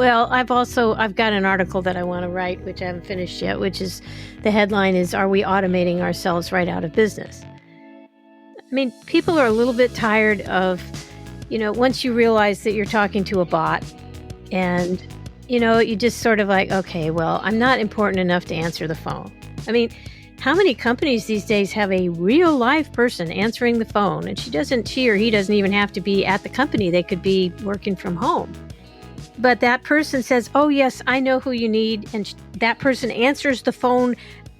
Well, I've got an article that I want to write, which I haven't finished yet, which is the headline is, "Are we automating ourselves right out of business?" I mean, people are a little bit tired of, once you realize that you're talking to a bot and, you just sort of like, okay, well, I'm not important enough to answer the phone. I mean, how many companies these days have a real live person answering the phone, and she or he doesn't even have to be at the company. They could be working from home. But that person says, "Oh, yes, I know who you need." And that person answers the phone,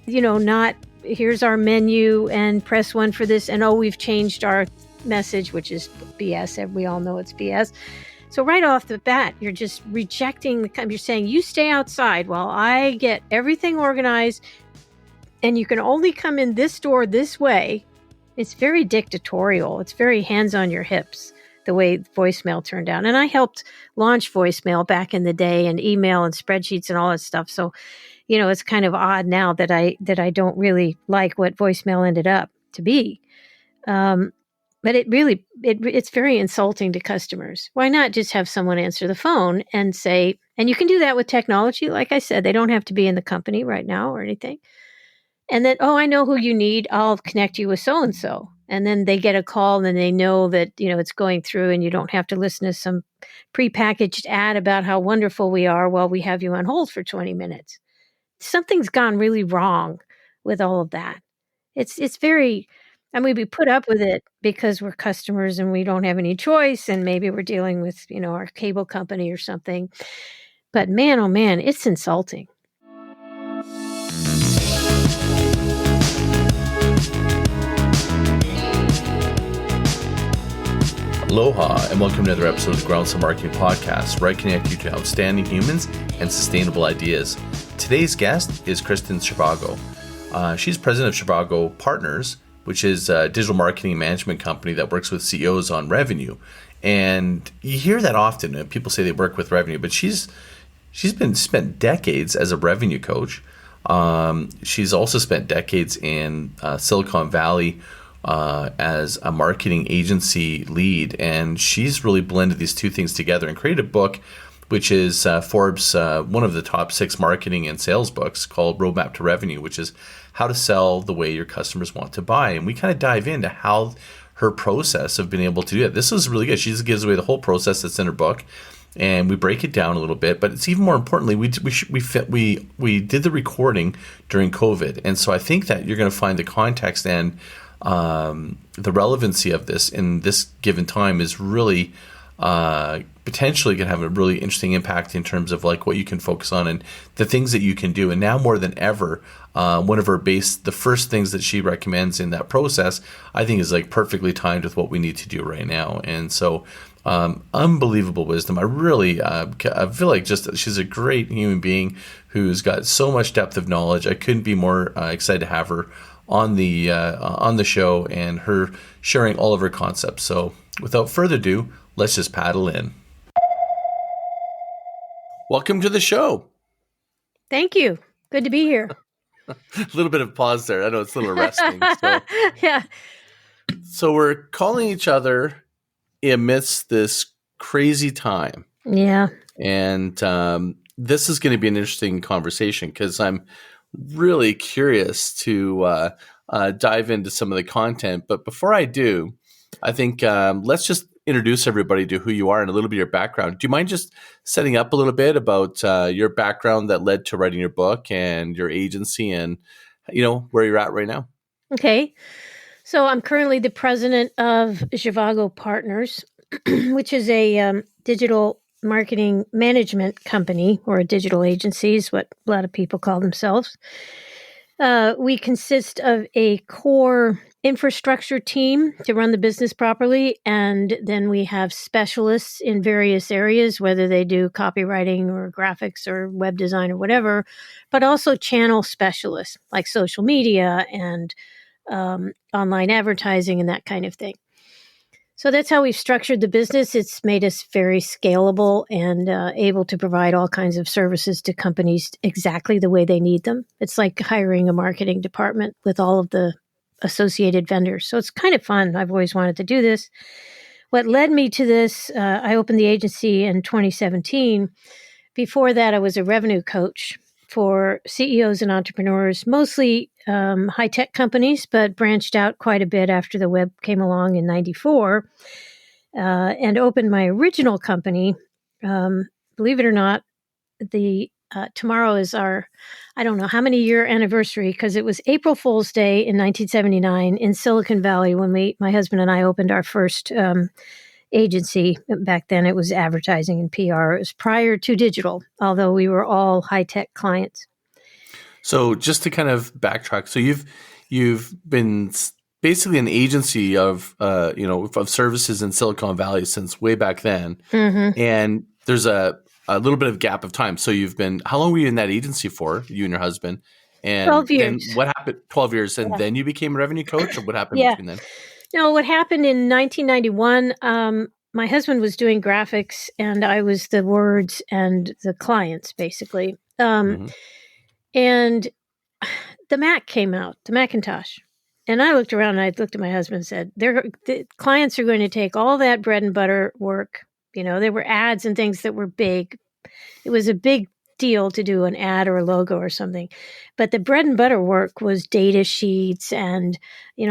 not, "Here's our menu and press 1 for this." And, "Oh, we've changed our message," which is BS. We all know it's BS. So right off the bat, you're just rejecting you're saying, "You stay outside while I get everything organized. And you can only come in this door this way." It's very dictatorial. It's very hands on your hips, the way voicemail turned out. And I helped launch voicemail back in the day, and email and spreadsheets and all that stuff. So, it's kind of odd now that I don't really like what voicemail ended up to be. But it's very insulting to customers. Why not just have someone answer the phone and say, and you can do that with technology. Like I said, they don't have to be in the company right now or anything. And then, "Oh, I know who you need. I'll connect you with so-and-so." And then they get a call and then they know that, it's going through, and you don't have to listen to some prepackaged ad about how wonderful we are while we have you on hold for 20 minutes. Something's gone really wrong with all of that. It's very, I mean, we put up with it because we're customers and we don't have any choice. And maybe we're dealing with, our cable company or something. But man, oh man, it's insulting. Aloha, and welcome to another episode of the Groundswell Marketing Podcast, where I connect you to outstanding humans and sustainable ideas. Today's guest is Kristin Zhivago. She's president of Zhivago Partners, which is a digital marketing management company that works with CEOs on revenue. And you hear that often. People say they work with revenue, but she's spent decades as a revenue coach. She's also spent decades in Silicon Valley as a marketing agency lead, and she's really blended these two things together and created a book which is Forbes one of the top 6 marketing and sales books, called Roadmap to Revenue, which is how to sell the way your customers want to buy. And we kind of dive into how her process of being able to do it. This is really good. She just gives away the whole process that's in her book, and we break it down a little bit. But it's even more importantly, we did the recording during COVID, and so I think that you're going to find the context and the relevancy of this in this given time is really potentially going to have a really interesting impact in terms of like what you can focus on and the things that you can do. And now more than ever, one of the first things that she recommends in that process, I think, is like perfectly timed with what we need to do right now. And so unbelievable wisdom. I really I feel like just she's a great human being who's got so much depth of knowledge. I couldn't be more excited to have her on the show and her sharing all of her concepts. So without further ado, let's just paddle in. Welcome to the show. Thank you. Good to be here. A little bit of pause there. I know it's a little arresting. So. Yeah. So we're calling each other amidst this crazy time. Yeah. And this is going to be an interesting conversation because I'm really curious to dive into some of the content. But before I do, I think let's just introduce everybody to who you are and a little bit of your background. Do you mind just setting up a little bit about your background that led to writing your book and your agency and, where you're at right now? Okay. So I'm currently the president of Zhivago Partners, which is a digital marketing management company, or a digital agency is what a lot of people call themselves. We consist of a core infrastructure team to run the business properly, and then we have specialists in various areas, whether they do copywriting or graphics or web design or whatever, but also channel specialists like social media and online advertising and that kind of thing. So that's how we've structured the business. It's made us very scalable and able to provide all kinds of services to companies exactly the way they need them. It's like hiring a marketing department with all of the associated vendors. So it's kind of fun. I've always wanted to do this. What led me to this, I opened the agency in 2017 Before that, I was a revenue coach for CEOs and entrepreneurs, mostly high-tech companies, but branched out quite a bit after the web came along in 94 and opened my original company. Believe it or not, tomorrow is our, I don't know how many year anniversary, because it was April Fool's Day in 1979 in Silicon Valley when my husband and I opened our first agency. Back then it was advertising and PR. It was prior to digital, although we were all high-tech clients. So just to kind of backtrack, so you've been basically an agency of of services in Silicon Valley since way back then, and there's a little bit of gap of time. So how long were you in that agency for, you and your husband? And 12 years. Then what happened? 12 years, and then you became a revenue coach, or what happened between then? No, what happened in 1991, my husband was doing graphics and I was the words and the clients, basically. And the Mac came out, the Macintosh. And I looked around and I looked at my husband and said, the clients are going to take all that bread and butter work. There were ads and things that were big. It was a big deal to do an ad or a logo or something. But the bread and butter work was data sheets and,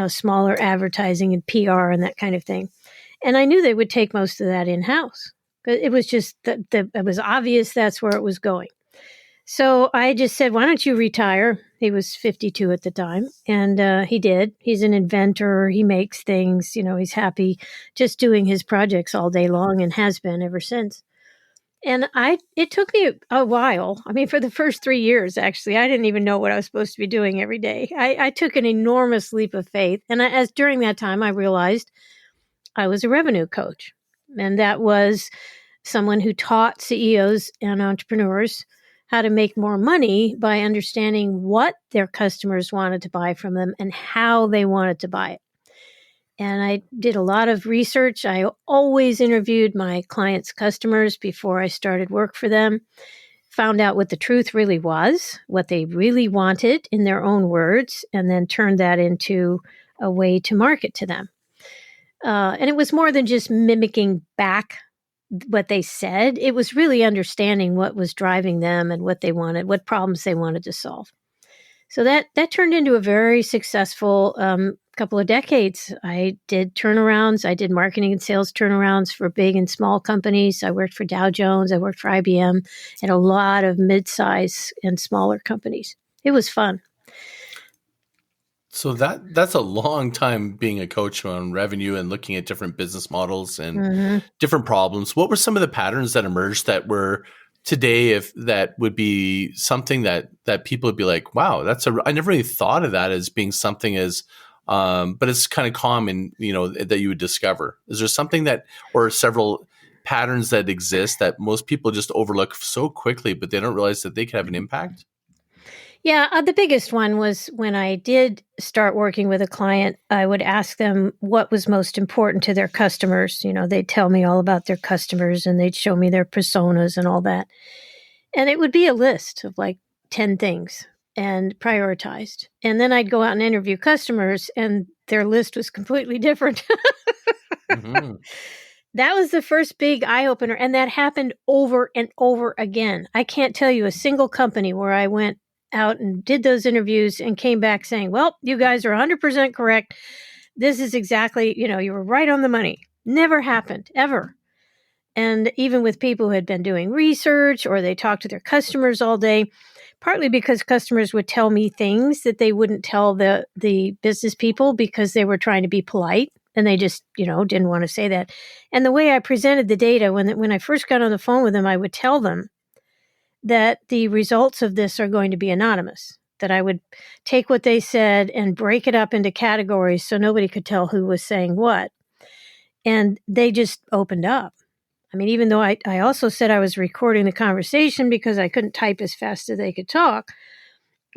smaller advertising and PR and that kind of thing. And I knew they would take most of that in-house. It was just it was obvious that's where it was going. So I just said, why don't you retire? He was 52 at the time. And he did. He's an inventor. He makes things. He's happy just doing his projects all day long and has been ever since. And it took me a while. I mean, for the first 3 years, actually, I didn't even know what I was supposed to be doing every day. I took an enormous leap of faith. And as during that time, I realized I was a revenue coach. And that was someone who taught CEOs and entrepreneurs how to make more money by understanding what their customers wanted to buy from them and how they wanted to buy it. And I did a lot of research. I always interviewed my clients' customers before I started work for them, found out what the truth really was, what they really wanted in their own words, and then turned that into a way to market to them. And it was more than just mimicking back what they said. It was really understanding what was driving them and what they wanted, what problems they wanted to solve. So that turned into a very successful couple of decades. I did turnarounds. I did marketing and sales turnarounds for big and small companies. I worked for Dow Jones. I worked for IBM and a lot of mid-size and smaller companies. It was fun. So that's a long time being a coach on revenue and looking at different business models and different problems. What were some of the patterns that emerged that were today, if that would be something that people would be like, wow, I never really thought of that as being something as, but it's kind of common, that you would discover. Is there something or several patterns that exist that most people just overlook so quickly, but they don't realize that they could have an impact? Yeah, the biggest one was when I did start working with a client, I would ask them what was most important to their customers. They'd tell me all about their customers and they'd show me their personas and all that. And it would be a list of like 10 things and prioritized. And then I'd go out and interview customers and their list was completely different. That was the first big eye-opener. And that happened over and over again. I can't tell you a single company where I went out and did those interviews and came back saying, well, you guys are 100% correct. This is exactly, you were right on the money. Never happened, ever. And even with people who had been doing research or they talked to their customers all day, partly because customers would tell me things that they wouldn't tell the business people because they were trying to be polite and they just, didn't want to say that. And the way I presented the data, when I first got on the phone with them, I would tell them that the results of this are going to be anonymous, that I would take what they said and break it up into categories so nobody could tell who was saying what. And they just opened up. I mean, even though I also said I was recording the conversation because I couldn't type as fast as they could talk,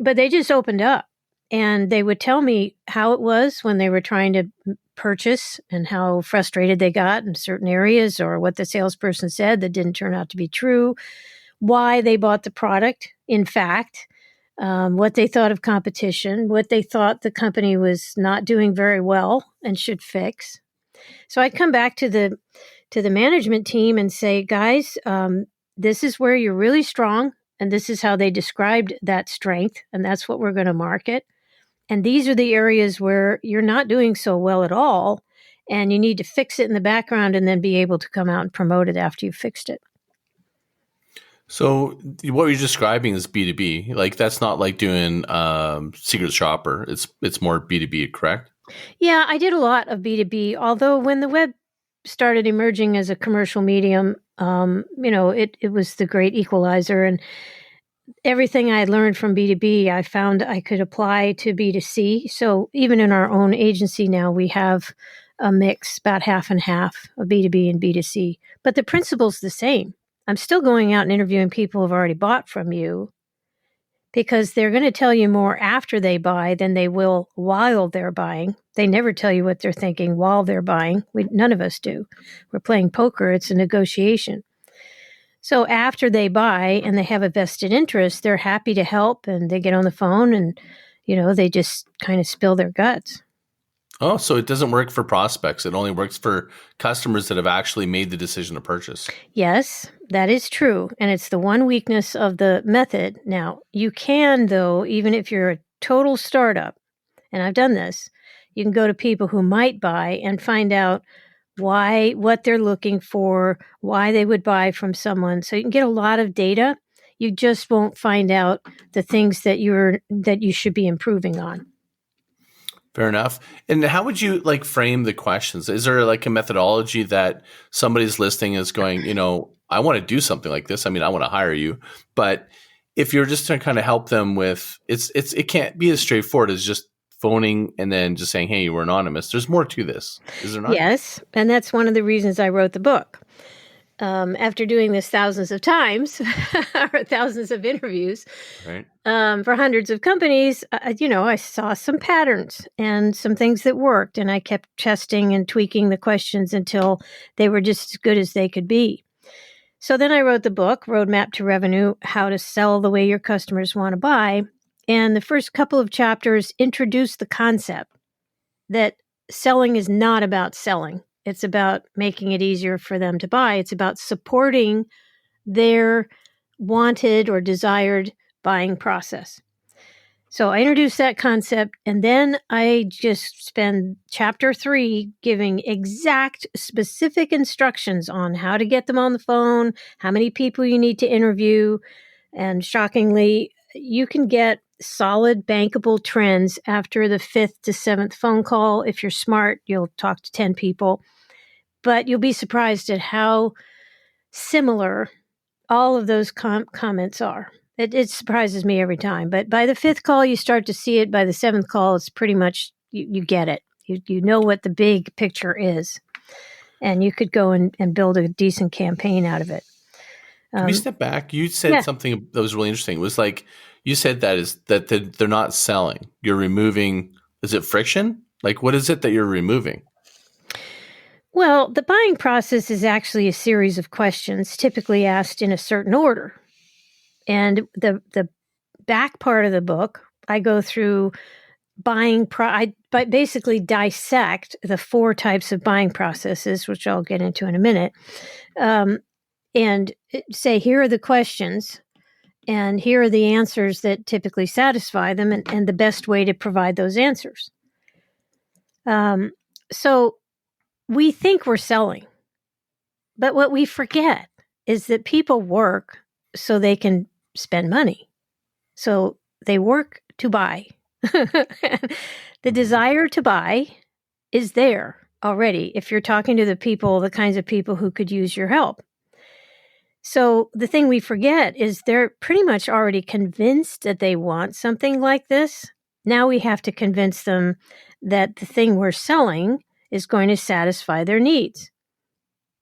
but they just opened up and they would tell me how it was when they were trying to purchase and how frustrated they got in certain areas or what the salesperson said that didn't turn out to be true, why they bought the product, in fact, what they thought of competition, what they thought the company was not doing very well and should fix. So I'd come back to the management team and say, guys, this is where you're really strong, and this is how they described that strength, and that's what we're going to market. And these are the areas where you're not doing so well at all, and you need to fix it in the background and then be able to come out and promote it after you've fixed it. So what you're describing is B2B. Like that's not like doing secret shopper. It's more B2B, correct? Yeah, I did a lot of B2B, although when the web started emerging as a commercial medium, it was the great equalizer. And everything I learned from B2B, I found I could apply to B2C. So even in our own agency now, we have a mix, about half and half of B2B and B2C. But the principle's the same. I'm still going out and interviewing people who've already bought from you, because they're going to tell you more after they buy than they will while they're buying. They never tell you what they're thinking while they're buying. None of us do. We're playing poker. It's a negotiation. So after they buy and they have a vested interest, they're happy to help, and they get on the phone and, they just kind of spill their guts. Oh, so it doesn't work for prospects. It only works for customers that have actually made the decision to purchase. Yes, that is true. And it's the one weakness of the method. Now, you can, though, even if you're a total startup, and I've done this, you can go to people who might buy and find out what they're looking for, why they would buy from someone. So you can get a lot of data. You just won't find out the things that you should be improving on. Fair enough. And how would you frame the questions? Is there a methodology that somebody's listening is going, I want to do something like this. I mean, I want to hire you, but if you're just to kind of help them with, it can't be as straightforward as just phoning and then just saying, hey, we're anonymous. There's more to this. Is there not? Yes. And that's one of the reasons I wrote the book. After doing this thousands of times, or thousands of interviews, right, for hundreds of companies, I saw some patterns and some things that worked, and I kept testing and tweaking the questions until they were just as good as they could be. So then I wrote the book, Roadmap to Revenue, How to Sell the Way Your Customers Want to Buy. And the first couple of chapters introduced the concept that selling is not about selling. It's about making it easier for them to buy. It's about supporting their wanted or desired buying process. So I introduced that concept, and then I just spend chapter 3 giving exact specific instructions on how to get them on the phone, how many people you need to interview. And shockingly, you can get solid bankable trends after the 5th to 7th phone call. If you're smart, you'll talk to 10 people. But you'll be surprised at how similar all of those comments are. It surprises me every time. But by the 5th call, you start to see it. By the 7th call, it's pretty much, you get it. You know what the big picture is. And you could go and build a decent campaign out of it. Can we step back? You said something that was really interesting. It was you said that they're not selling. You're removing, is it friction? What is it that you're removing? Well, the buying process is actually a series of questions typically asked in a certain order. And the back part of the book, I go through I basically dissect the 4 types of buying processes, which I'll get into in a minute, and say, here are the questions, and here are the answers that typically satisfy them, and the best way to provide those answers. So we think we're selling, but what we forget is that people work so they can spend money. So they work to buy. The desire to buy is there already if you're talking to the kinds of people who could use your help. So the thing we forget is they're pretty much already convinced that they want something like this. Now we have to convince them that the thing we're selling is going to satisfy their needs.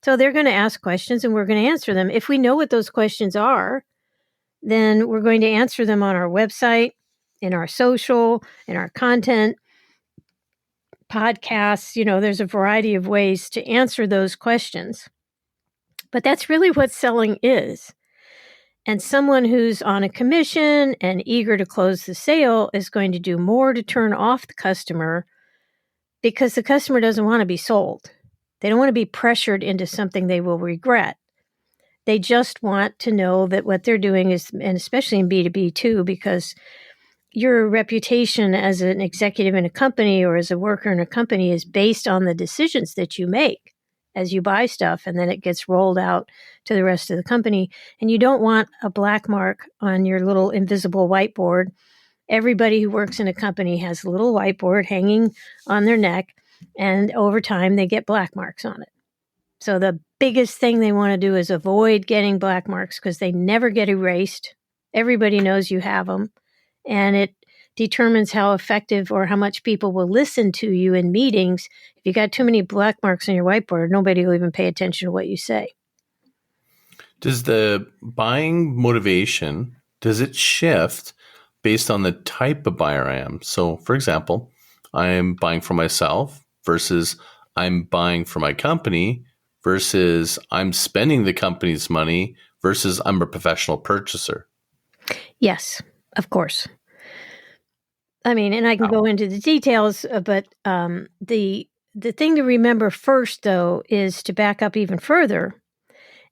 So they're going to ask questions and we're going to answer them. If we know what those questions are, then we're going to answer them on our website, in our social, in our content, podcasts. There's a variety of ways to answer those questions. But that's really what selling is. And someone who's on a commission and eager to close the sale is going to do more to turn off the customer, because the customer doesn't want to be sold. They don't want to be pressured into something they will regret. They just want to know that what they're doing is, and especially in B2B too, because your reputation as an executive in a company or as a worker in a company is based on the decisions that you make as you buy stuff, and then it gets rolled out to the rest of the company. And you don't want a black mark on your little invisible whiteboard. Everybody who works in a company has a little whiteboard hanging on their neck, and over time they get black marks on it. So the biggest thing they want to do is avoid getting black marks because they never get erased. Everybody knows you have them, and it determines how effective or how much people will listen to you in meetings. If you got too many black marks on your whiteboard, nobody will even pay attention to what you say. Does the buying motivation, does it shift based on the type of buyer I am? So, for example, I'm buying for myself versus I'm buying for my company versus I'm spending the company's money versus I'm a professional purchaser. Yes, of course. I mean, and I can go into the details, but the thing to remember first, though, is to back up even further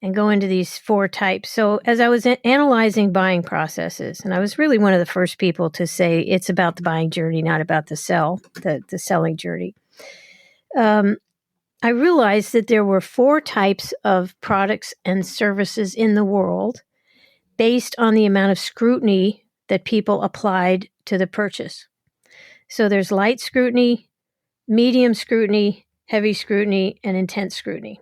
and go into these 4 types. So as I was analyzing buying processes, and I was really one of the first people to say it's about the buying journey, not about the selling journey. I realized that there were 4 types of products and services in the world based on the amount of scrutiny that people applied to the purchase. So there's light scrutiny, medium scrutiny, heavy scrutiny, and intense scrutiny.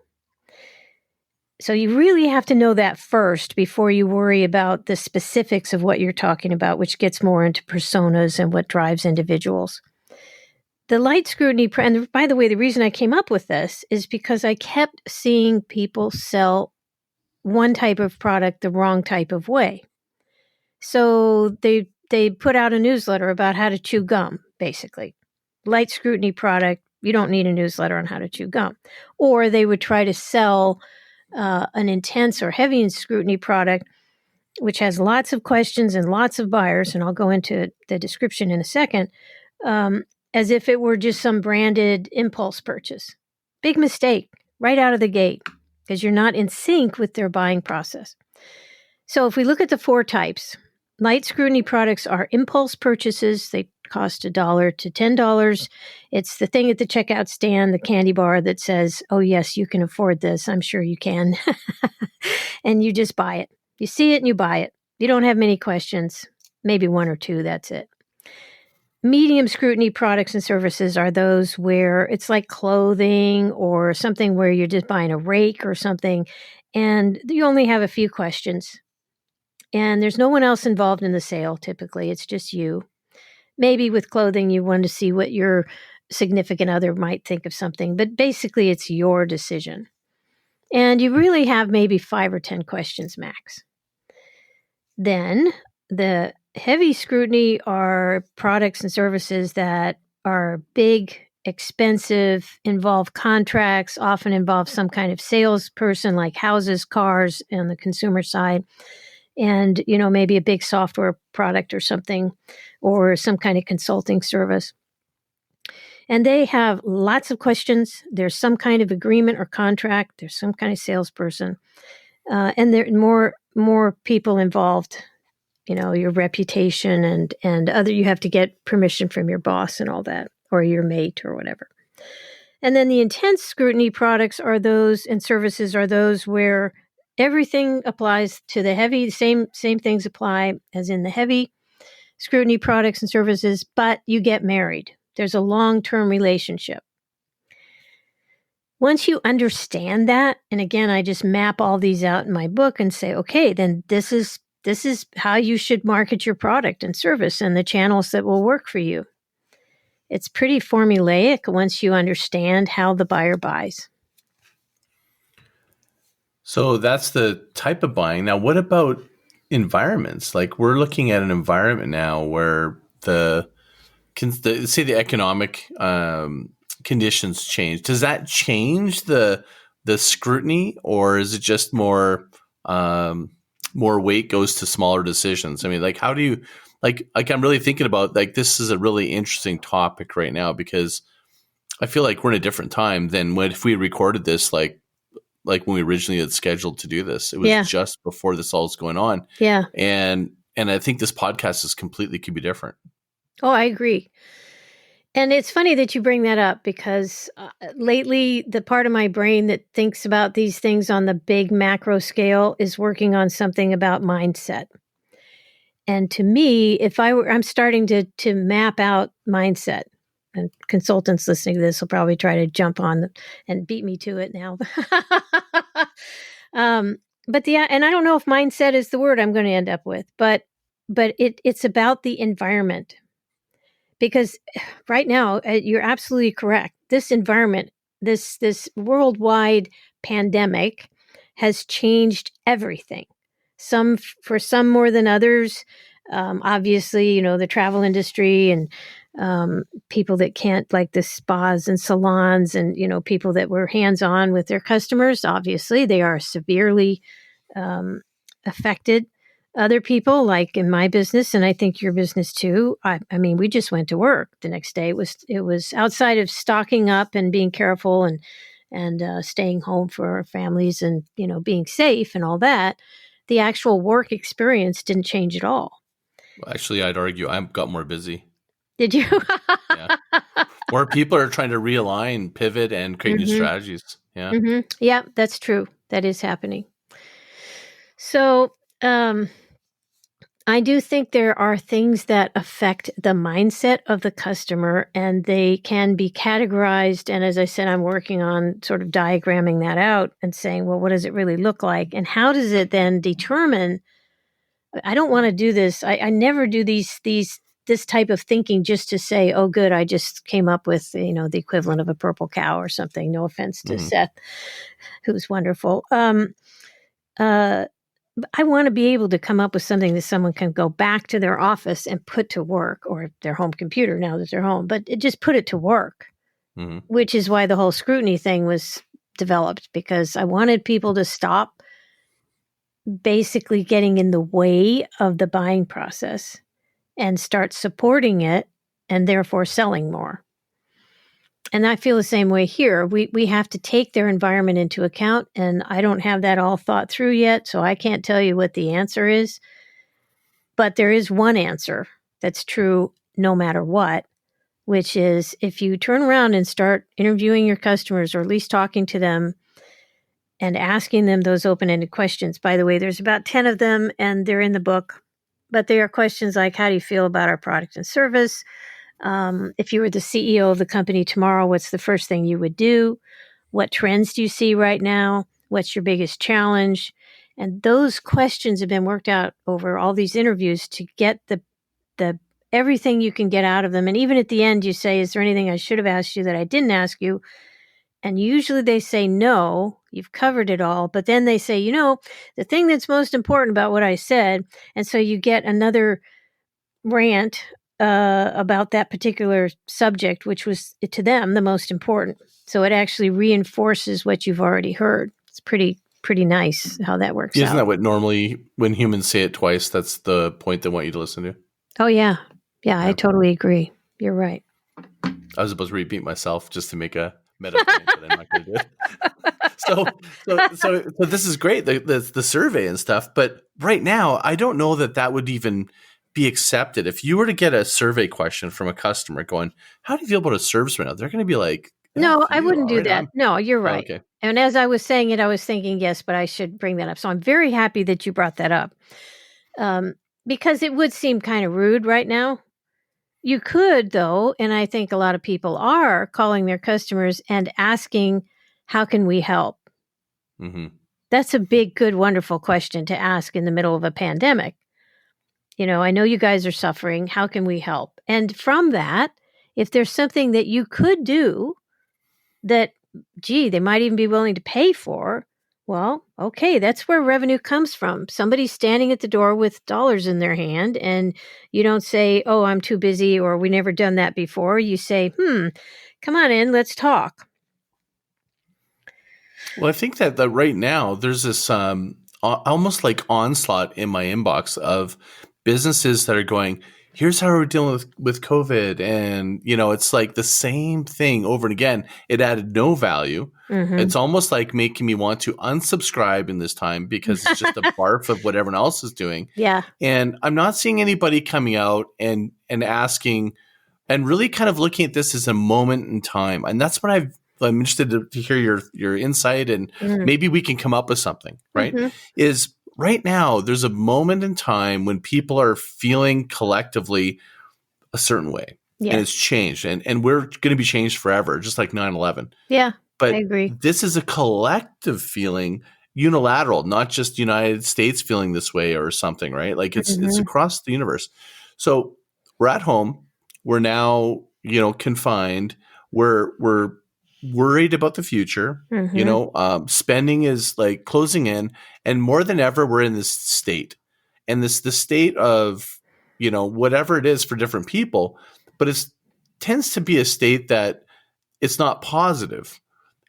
So you really have to know that first before you worry about the specifics of what you're talking about, which gets more into personas and what drives individuals. The light scrutiny, and by the way, the reason I came up with this is because I kept seeing people sell one type of product the wrong type of way. So they put out a newsletter about how to chew gum, basically. Light scrutiny product, you don't need a newsletter on how to chew gum. Or they would try to sell an intense or heavy scrutiny product, which has lots of questions and lots of buyers, and I'll go into the description in a second, as if it were just some branded impulse purchase. Big mistake right out of the gate because you're not in sync with their buying process. So if we look at the 4 types, light scrutiny products are impulse purchases. They cost $1 to $10. It's the thing at the checkout stand, the candy bar that says, oh, yes, you can afford this. I'm sure you can. And you just buy it. You see it and you buy it. You don't have many questions, maybe 1 or 2. That's it. Medium scrutiny products and services are those where it's like clothing or something where you're just buying a rake or something, and you only have a few questions. And there's no one else involved in the sale, typically. It's just you. Maybe with clothing, you want to see what your significant other might think of something, but basically it's your decision. And you really have maybe 5 or 10 questions max. Then the heavy scrutiny are products and services that are big, expensive, involve contracts, often involve some kind of salesperson like houses, cars on the consumer side, and maybe a big software product or something, or some kind of consulting service. And they have lots of questions. There's some kind of agreement or contract. There's some kind of salesperson. And there are more people involved, your reputation and other, you have to get permission from your boss and all that, or your mate or whatever. And then the intense scrutiny products are those, and services are those where everything applies to the heavy, same things apply as in the heavy scrutiny products and services, but you get married. There's a long-term relationship. Once you understand that, and again, I just map all these out in my book and say, okay, then this is how you should market your product and service and the channels that will work for you. It's pretty formulaic once you understand how the buyer buys. So that's the type of buying. Now, what about environments? Like we're looking at an environment now where the economic conditions change. Does that change the scrutiny, or is it just more weight goes to smaller decisions? I mean, like how do you like I'm really thinking about like this is a really interesting topic right now because I feel like we're in a different time than if we recorded this like like when we originally had scheduled to do this. It was Yeah. just before this all was going on. Yeah. And I think this podcast is completely could be different. Oh, I agree. And it's funny that you bring that up because lately the part of my brain that thinks about these things on the big macro scale is working on something about mindset. And to me, if I'm starting to map out mindset, and consultants listening to this will probably try to jump on and beat me to it now. But and I don't know if mindset is the word I'm going to end up with, but it's about the environment. Because right now, you're absolutely correct. This environment, this worldwide pandemic has changed everything. For some more than others. Obviously, the travel industry and people that can't, like the spas and salons and, people that were hands-on with their customers, obviously, they are severely affected. Other people, like in my business, and I think your business too. I mean, we just went to work the next day. It was outside of stocking up and being careful and staying home for our families and being safe and all that. The actual work experience didn't change at all. Well, actually, I'd argue I got more busy. Did you? Yeah. More people are trying to realign, pivot, and create new strategies. Yeah. Mm-hmm. Yeah, that's true. That is happening. So, I do think there are things that affect the mindset of the customer, and they can be categorized. And as I said, I'm working on sort of diagramming that out and saying, well, what does it really look like? And how does it then determine? I don't want to do this. I never do this type of thinking just to say, oh, good, I just came up with, the equivalent of a purple cow or something. No offense to Seth, who's wonderful. I want to be able to come up with something that someone can go back to their office and put to work, or their home computer now that they're home, but just put it to work, which is why the whole scrutiny thing was developed, because I wanted people to stop basically getting in the way of the buying process and start supporting it and therefore selling more. And I feel the same way here. We have to take their environment into account, and I don't have that all thought through yet, so I can't tell you what the answer is. But there is one answer that's true no matter what, which is if you turn around and start interviewing your customers, or at least talking to them and asking them those open-ended questions. By the way, there's about 10 of them, and they're in the book. But they are questions like, how do you feel about our product and service? If you were the CEO of the company tomorrow, what's the first thing you would do? What trends do you see right now? What's your biggest challenge? And those questions have been worked out over all these interviews to get the everything you can get out of them. And even at the end, you say, is there anything I should have asked you that I didn't ask you? And usually they say, no, you've covered it all. But then they say, the thing that's most important about what I said. And so you get another rant about that particular subject, which was to them the most important. So it actually reinforces what you've already heard. It's pretty nice how that works out. Isn't that what normally, when humans say it twice, that's the point they want you to listen to? Oh, yeah. Yeah, I totally agree. You're right. I was supposed to repeat myself just to make a meta point, but I'm not going to do it. So this is great, the survey and stuff. But right now, I don't know that would even be accepted. If you were to get a survey question from a customer going, how do you feel about a service right now? They're going to be like, no, I wouldn't do that. No, you're right. Oh, okay. And as I was saying it, I was thinking, yes, but I should bring that up. So I'm very happy that you brought that up. Because it would seem kind of rude right now. You could, though, and I think a lot of people are calling their customers and asking, how can we help? Mm-hmm. That's a big, good, wonderful question to ask in the middle of a pandemic. I know you guys are suffering. How can we help? And from that, if there's something that you could do that, they might even be willing to pay for, well, okay, that's where revenue comes from. Somebody's standing at the door with dollars in their hand, and you don't say, oh, I'm too busy, or we never done that before. You say, come on in, let's talk. Well, I think that right now there's this almost like onslaught in my inbox of businesses that are going, here's how we're dealing with COVID. And, it's like the same thing over and again. It added no value. Mm-hmm. It's almost like making me want to unsubscribe in this time because it's just a barf of what everyone else is doing. Yeah. And I'm not seeing anybody coming out and asking and really kind of looking at this as a moment in time. And that's what I'm interested to hear your insight, and maybe we can come up with something, right? Mm-hmm. Is right now there's a moment in time when people are feeling collectively a certain way. Yeah. And it's changed. And we're going to be changed forever, just like 9/11. Yeah, But I agree. this is a collective feeling, unilateral, not just the United States feeling this way or something, right? Like it's across the universe. So we're at home. We're now, confined. We're worried about the future. Spending is like closing in, and more than ever, we're in this state, and the state of, whatever it is for different people, but it tends to be a state that it's not positive.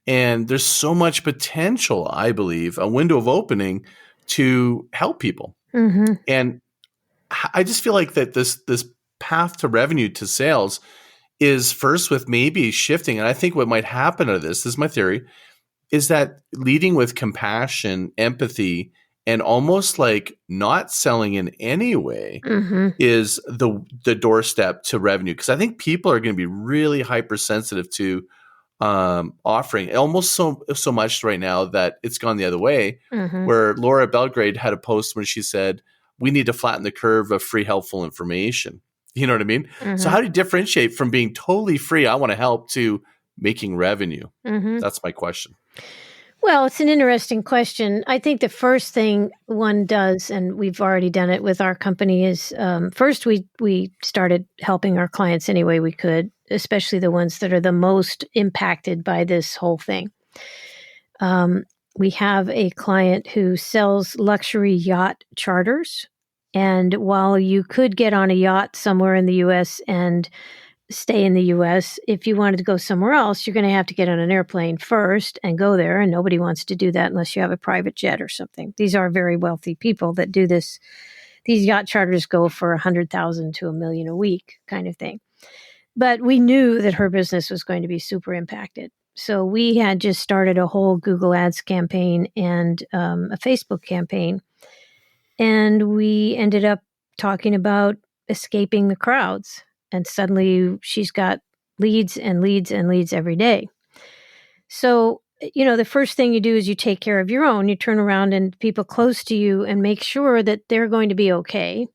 And there's so much potential, I believe, a window of opening to help people. And I just feel like that this path to revenue, to sales, is first with maybe shifting. And I think what might happen to this is my theory, is that leading with compassion, empathy, and almost like not selling in any way is the doorstep to revenue. Because I think people are going to be really hypersensitive to offering almost so much right now that it's gone the other way, where Laura Belgrade had a post where she said, we need to flatten the curve of free, helpful information. You know what I mean? So how do you differentiate from being totally free, I want to help, to making revenue? That's my question. Well, it's an interesting question. I think the first thing one does, and we've already done it with our company, is first we started helping our clients any way we could, especially the ones that are the most impacted by this whole thing. We have a client who sells luxury yacht charters. And while you could get on a yacht somewhere in the U.S. and stay in the U.S., if you wanted to go somewhere else, you're going to have to get on an airplane first and go there. And nobody wants to do that unless you have a private jet or something. These are very wealthy people that do this. These yacht charters go for $100,000 to $1 million a week kind of thing. But we knew that her business was going to be super impacted. So we had just started a whole Google Ads campaign and a Facebook campaign. And we ended up talking about escaping the crowds. And suddenly she's got leads and leads and leads every day. So, the first thing you do is you take care of your own. You turn around and people close to you and make sure that they're going to be okay.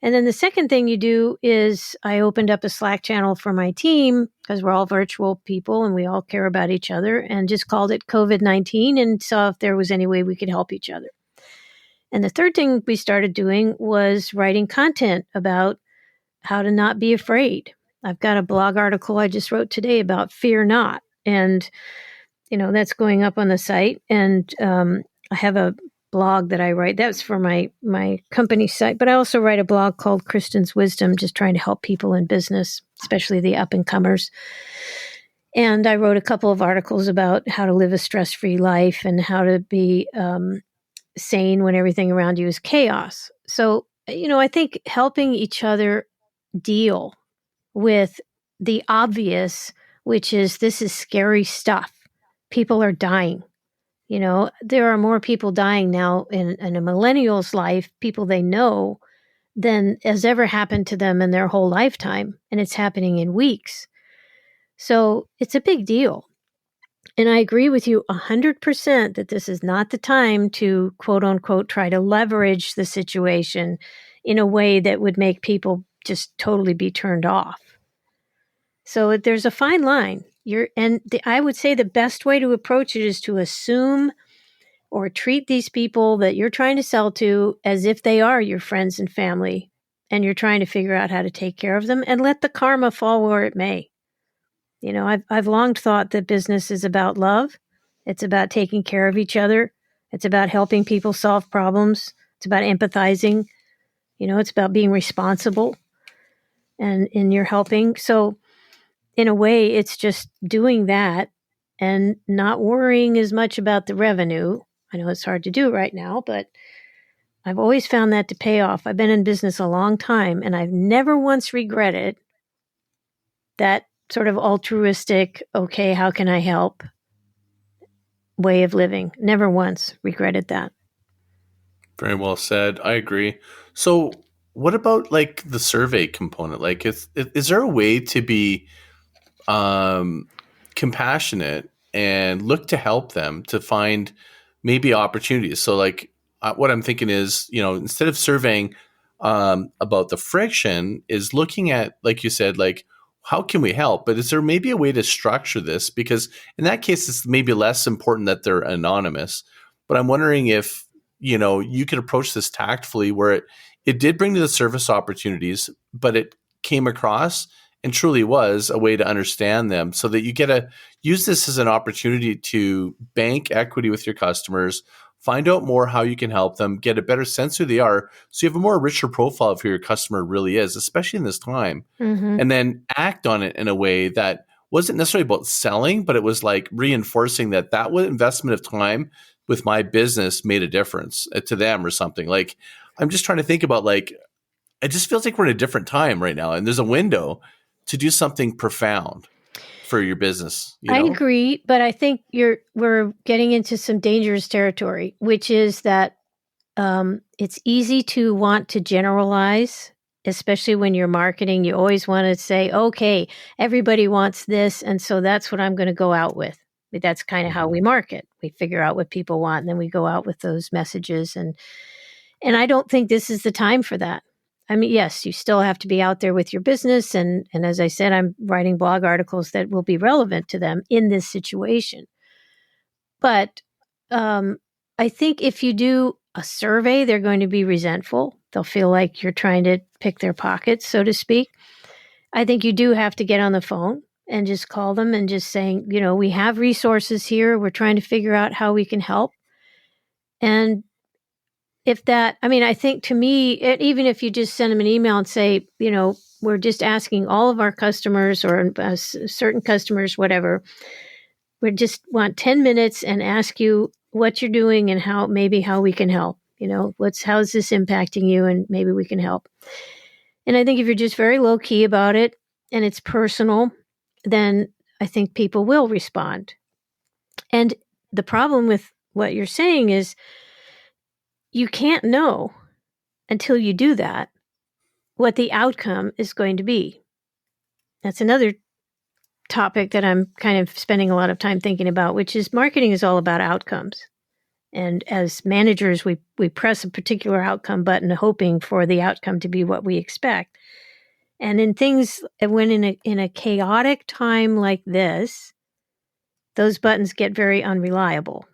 And then the second thing you do is I opened up a Slack channel for my team, because we're all virtual people and we all care about each other, and just called it COVID-19 and saw if there was any way we could help each other. And the third thing we started doing was writing content about how to not be afraid. I've got a blog article I just wrote today about fear not. And, that's going up on the site. And I have a blog that I write. That's for my company site. But I also write a blog called Kristin's Wisdom, just trying to help people in business, especially the up-and-comers. And I wrote a couple of articles about how to live a stress-free life and how to be sane when everything around you is chaos. So, I think helping each other deal with the obvious, which is this is scary stuff. People are dying. There are more people dying now in a millennial's life, people they know, than has ever happened to them in their whole lifetime. And it's happening in weeks. So it's a big deal. And I agree with you 100% that this is not the time to, quote unquote, try to leverage the situation in a way that would make people just totally be turned off. So there's a fine line. I would say the best way to approach it is to assume or treat these people that you're trying to sell to as if they are your friends and family, and you're trying to figure out how to take care of them, and let the karma fall where it may. I've long thought that business is about love. It's about taking care of each other. It's about helping people solve problems. It's about empathizing. It's about being responsible and in your helping. So in a way, it's just doing that and not worrying as much about the revenue. I know it's hard to do right now, but I've always found that to pay off. I've been in business a long time, and I've never once regretted that sort of altruistic, okay, how can I help way of living. Never once regretted that. Very well said. I agree. So, what about like the survey component? Like, is there a way to be compassionate and look to help them to find maybe opportunities? So, like, what I'm thinking is, instead of surveying about the friction, is looking at, like you said, like, how can we help? But is there maybe a way to structure this? Because in that case, it's maybe less important that they're anonymous. But I'm wondering if you could approach this tactfully, where it did bring to the surface opportunities, but it came across and truly was a way to understand them, so that you get to use this as an opportunity to bank equity with your customers, find out more how you can help them, get a better sense who they are, so you have a more richer profile of who your customer really is, especially in this time, and then act on it in a way that wasn't necessarily about selling, but it was like reinforcing that investment of time with my business made a difference to them or something. Like, I'm just trying to think about, like, it just feels like we're in a different time right now, and there's a window to do something profound for your business. I agree, but I think we're getting into some dangerous territory, which is that it's easy to want to generalize, especially when you're marketing. You always want to say, okay, everybody wants this, and so that's what I'm going to go out with. But that's kind of how we market. We figure out what people want, and then we go out with those messages. And I don't think this is the time for that. I mean, yes, you still have to be out there with your business. And as I said, I'm writing blog articles that will be relevant to them in this situation. But I think if you do a survey, they're going to be resentful. They'll feel like you're trying to pick their pockets, so to speak. I think you do have to get on the phone and just call them and just saying, we have resources here. We're trying to figure out how we can help. And I think to me, even if you just send them an email and say, we're just asking all of our customers or certain customers, whatever, we just want 10 minutes and ask you what you're doing and how we can help. How's this impacting you, and maybe we can help. And I think if you're just very low key about it and it's personal, then I think people will respond. And the problem with what you're saying is you can't know until you do that what the outcome is going to be. That's another topic that I'm kind of spending a lot of time thinking about, which is marketing is all about outcomes. And as managers, we press a particular outcome button hoping for the outcome to be what we expect. And when in a chaotic time like this, those buttons get very unreliable.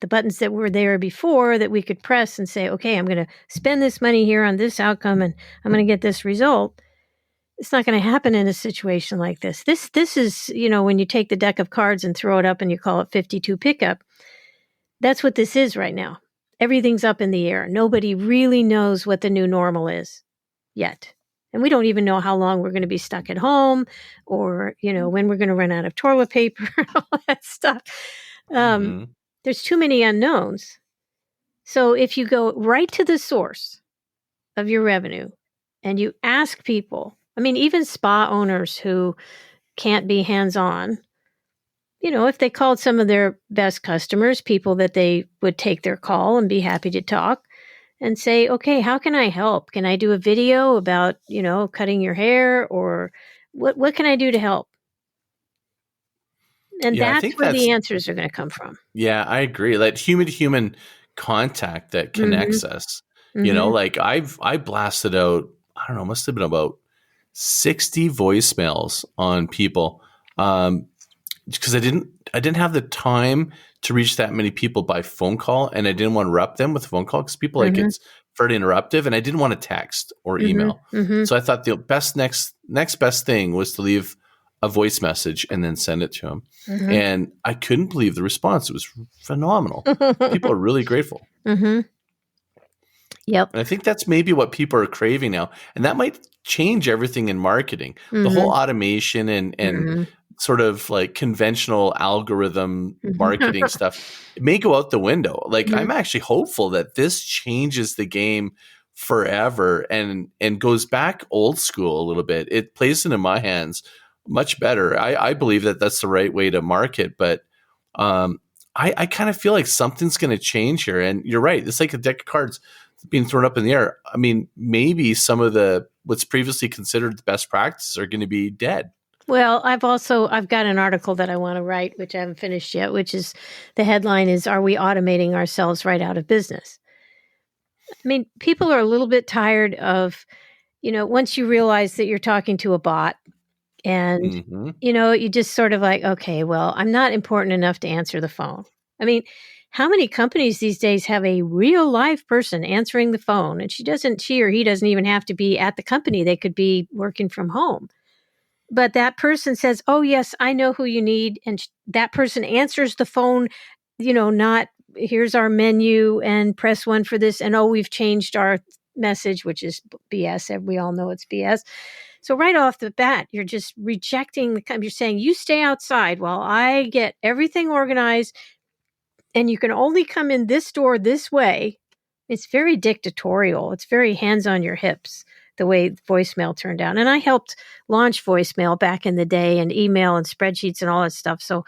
The buttons that were there before that we could press and say, okay, I'm going to spend this money here on this outcome and I'm going to get this result. It's not going to happen in a situation like this. This is, when you take the deck of cards and throw it up and you call it 52 pickup, that's what this is right now. Everything's up in the air. Nobody really knows what the new normal is yet. And we don't even know how long we're going to be stuck at home or, when we're going to run out of toilet paper, all that stuff. There's too many unknowns. So if you go right to the source of your revenue and you ask people, even spa owners who can't be hands-on, if they called some of their best customers, people that they would take their call and be happy to talk and say, okay, how can I help? Can I do a video about, cutting your hair, or what can I do to help? And that's where the answers are going to come from. Yeah, I agree. Like human-to-human contact that connects us. Like I blasted out, I don't know, must have been about 60 voicemails on people because I didn't have the time to reach that many people by phone call, and I didn't want to interrupt them with a phone call because people it's very interruptive, and I didn't want to text or email. So I thought the next best thing was to leave a voice message and then send it to them. And I couldn't believe the response. It was phenomenal. People are really grateful. Yep. And I think that's maybe what people are craving now. And that might change everything in marketing. The whole automation and sort of like conventional algorithm marketing stuff, it may go out the window. Like I'm actually hopeful that this changes the game forever and goes back old school a little bit. It plays into my hands much better. I believe that that's the right way to market, but I kind of feel like something's going to change here. And you're right. It's like a deck of cards being thrown up in the air. I mean, maybe some of the what's previously considered the best practices are going to be dead. Well, I've got an article that I want to write, which I haven't finished yet, which is the headline is, "Are we automating ourselves right out of business?" I mean, people are a little bit tired of, once you realize that you're talking to a bot and, you just sort of like, okay, well, I'm not important enough to answer the phone. I mean, how many companies these days have a real live person answering the phone, and she or he doesn't even have to be at the company. They could be working from home. But that person says, "Oh, yes, I know who you need." And that person answers the phone, not, "Here's our menu and press 1 for this." And, "Oh, we've changed our message," which is BS. We all know it's BS. So right off the bat, you're just rejecting you're saying, "You stay outside while I get everything organized, and you can only come in this door this way." It's very dictatorial. It's very hands on your hips, the way voicemail turned out. And I helped launch voicemail back in the day, and email and spreadsheets and all that stuff. So,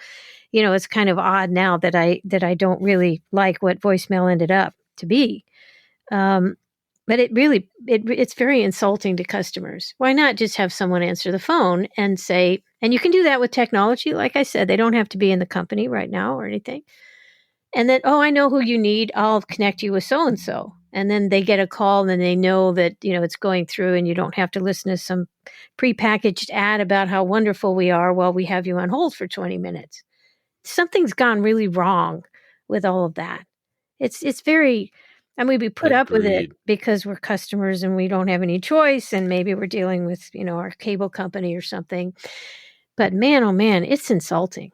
it's kind of odd now that I don't really like what voicemail ended up to be. But it's very insulting to customers. Why not just have someone answer the phone and say, and you can do that with technology. Like I said, they don't have to be in the company right now or anything. And then, "Oh, I know who you need. I'll connect you with so-and-so." And then they get a call and they know that, it's going through, and you don't have to listen to some prepackaged ad about how wonderful we are while we have you on hold for 20 minutes. Something's gone really wrong with all of that. It's very, I mean, we put up with it Agreed. because we're customers and we don't have any choice. And maybe we're dealing with, our cable company or something. But man, oh man, it's insulting.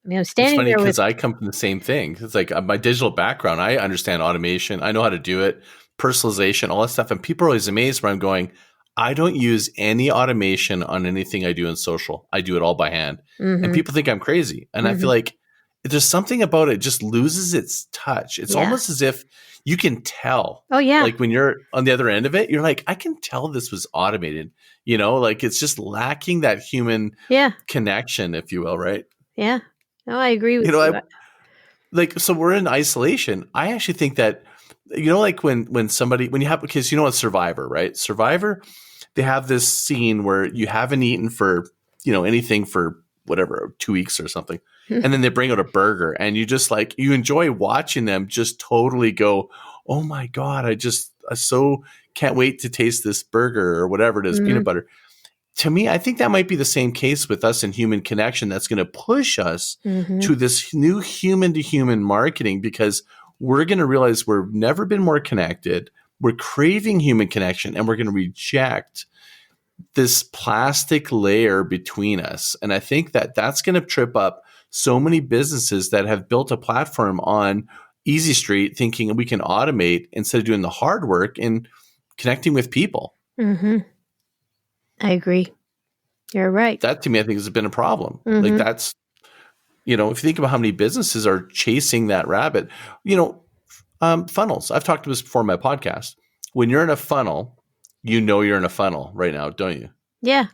I mean, I'm It's standing funny there with, because I come from the same thing. It's like my digital background. I understand automation. I know how to do it, personalization, all that stuff. And people are always amazed when I'm going, I don't use any automation on anything I do in social. I do it all by hand. And people think I'm crazy. And I feel like there's something about it just loses its touch. It's Yeah. almost as if you can tell. Oh, yeah. Like when you're on the other end of it, you're like, I can tell this was automated. Like it's just lacking that human connection, if you will, right? Yeah. No, I agree with you. So we're in isolation. I actually think that, like when you have, because what Survivor, right? Survivor, they have this scene where you haven't eaten for, anything for whatever, 2 weeks or something. And then they bring out a burger and you just like, you enjoy watching them just totally go, oh my God, I so can't wait to taste this burger or whatever it is, peanut butter. To me, I think that might be the same case with us in human connection that's going to push us to this new human to human marketing, because we're going to realize we've never been more connected. We're craving human connection and we're going to reject this plastic layer between us. And I think that that's going to trip up so many businesses that have built a platform on Easy Street thinking we can automate instead of doing the hard work and connecting with people. I agree. You're right. That to me, I think has been a problem. Like that's, if you think about how many businesses are chasing that rabbit, funnels. I've talked about this before in my podcast. When you're in a funnel, you're in a funnel right now, don't you? Yeah.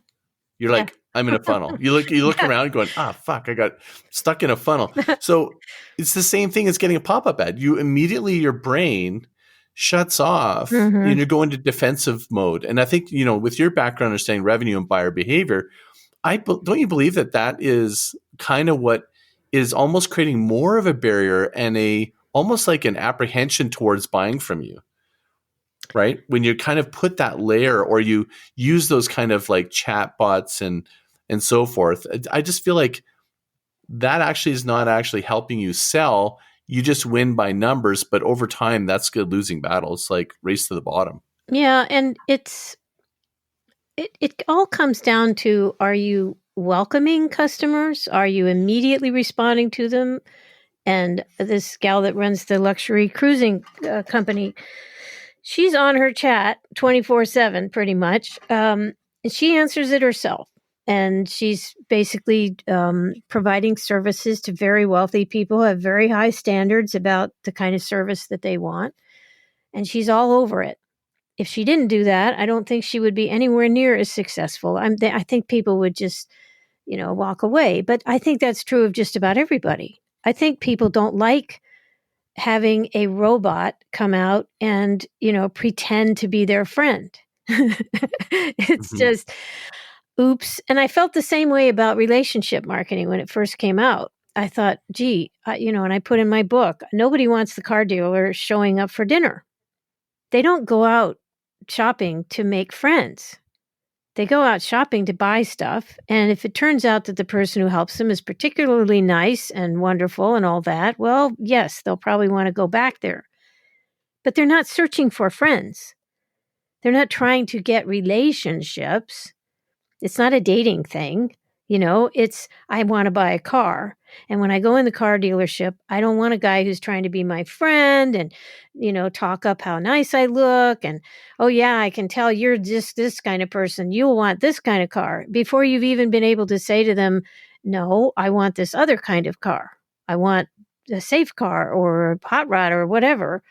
You're like, I'm in a funnel. You look around going, fuck, I got stuck in a funnel. So it's the same thing as getting a pop-up ad. You immediately, your brain shuts off and you go into defensive mode. And I think, with your background understanding revenue and buyer behavior, don't you believe that is kind of what is almost creating more of a barrier and almost like an apprehension towards buying from you, right? When you kind of put that layer or you use those kind of like chat bots and so forth, I just feel like that actually is not actually helping you sell. You just win by numbers, but over time, that's good losing battles, like race to the bottom. Yeah, and it all comes down to, are you welcoming customers? Are you immediately responding to them? And this gal that runs the luxury cruising company, she's on her chat 24/7 pretty much. And she answers it herself. And she's basically providing services to very wealthy people who have very high standards about the kind of service that they want. And she's all over it. If she didn't do that, I don't think she would be anywhere near as successful. I think people would just, walk away. But I think that's true of just about everybody. I think people don't like having a robot come out and, pretend to be their friend. It's Mhm. just, oops. And I felt the same way about relationship marketing when it first came out. I thought, gee, and I put in my book, nobody wants the car dealer showing up for dinner. They don't go out shopping to make friends. They go out shopping to buy stuff. And if it turns out that the person who helps them is particularly nice and wonderful and all that, well, yes, they'll probably want to go back there. But they're not searching for friends. They're not trying to get relationships. It's not a dating thing. It's I want to buy a car. And when I go in the car dealership, I don't want a guy who's trying to be my friend and, talk up how nice I look. And, oh, yeah, I can tell you're just this kind of person. You'll want this kind of car before you've even been able to say to them, no, I want this other kind of car. I want a safe car or a hot rod or whatever.